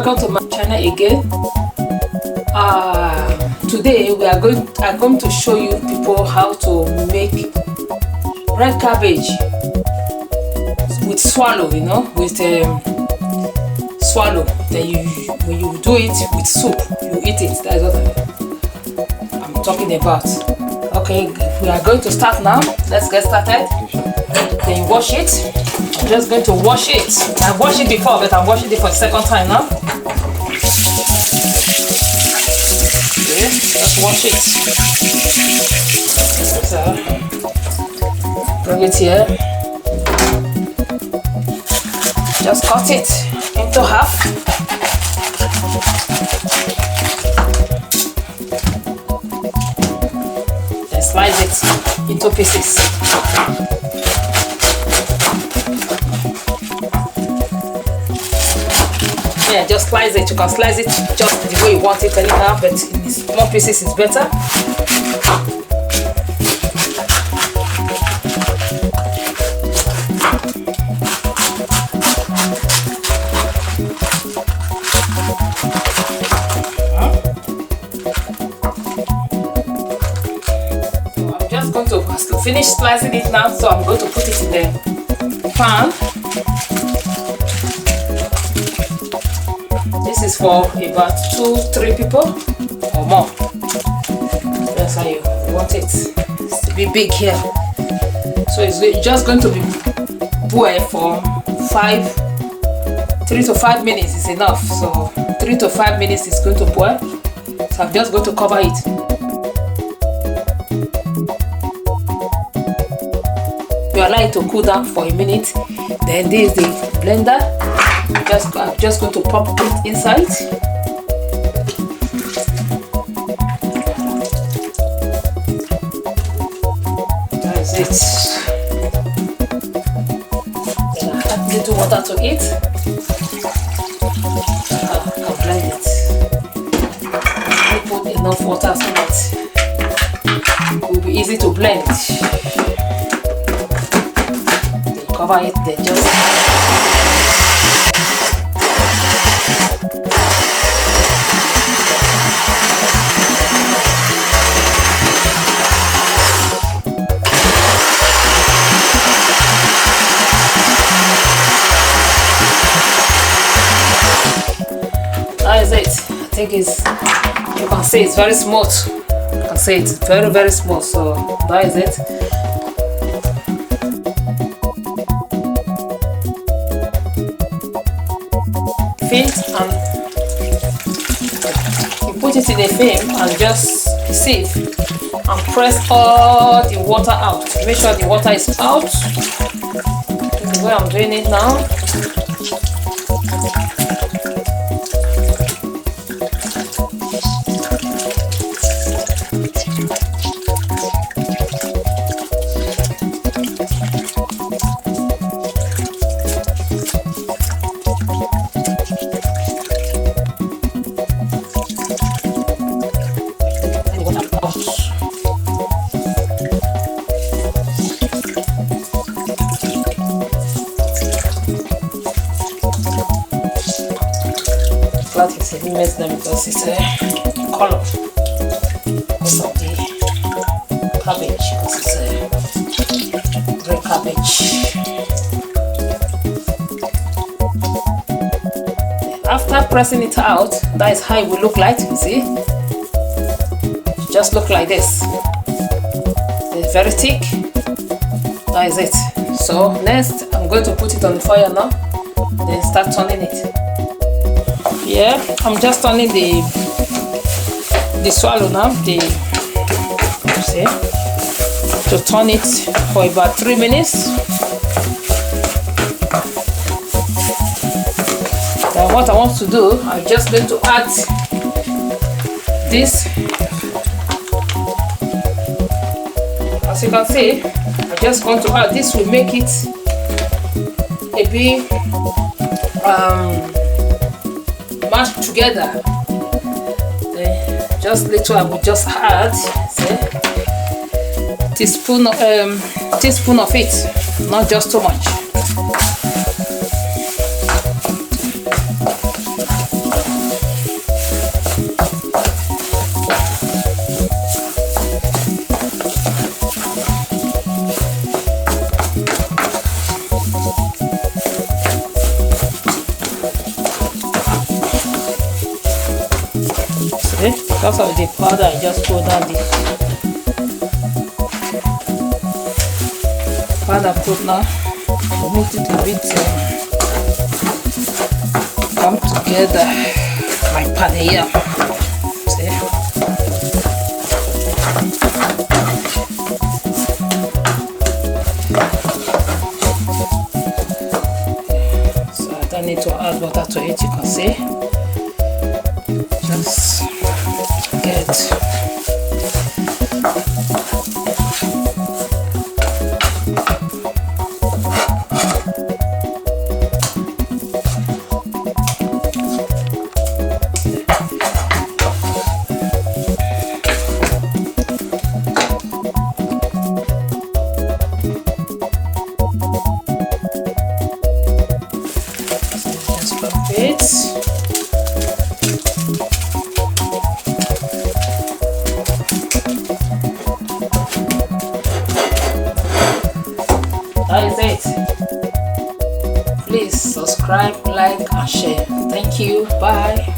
welcome to my channel again. Today I'm going to show you people how to make red cabbage with swallow, you know, with swallow. Then when you do it with soup, you eat it. That's what I'm talking about. Okay, we are going to start now. Let's get started. Then you wash it. I'm just going to wash it. I washed it before, but I'm washing it for the second time now. Okay, let's wash it. So, bring it here. Just cut it into half. Then slice it into pieces. Yeah, just slice it. You can slice it just the way you want it anyhow, but in small pieces is better. So I'm just going to finish slicing it now, so I'm going to put it in the pan. This is for about 2-3 people or more. That's how you want it to be big here. So it's just going to be boiled for 3 to 5 minutes is enough. So 3 to 5 minutes is going to boil. So I'm just going to cover it. You allow it to cool down for a minute. Then this is the blender. I'm just going to pop it inside. That's it. Then I add little water to it. I can blend it. I put enough water so that it will be easy to blend. Then cover it. Then just that is it. I think you can see it's very smooth. You can see it's very, very smooth. So that is it. Film, and you put it in a film and just sieve and press all the water out. Make sure the water is out. This is the way I'm doing it now. Flat is a mess them because it's a color because of the cabbage, because it's a red cabbage. After pressing it out, that is how it will look like. You see, it just look like this. It's very thick. That is it. So next I'm going to put it on the fire now, then start turning it. Yeah, I'm just turning the swallow now, to turn it for about 3 minutes. Then what I want to do, I'm just going to add this. As you can see, I'm just going to add this. Will make it a bit mashed together. Then just little I will just add teaspoon of it, not just too much. because of the powder, I just put down the powder put now. Make it a bit come together like padilla. See? So I don't need to add water to it, you can see. Just get that is it. Please subscribe, like and share. Thank you. Bye.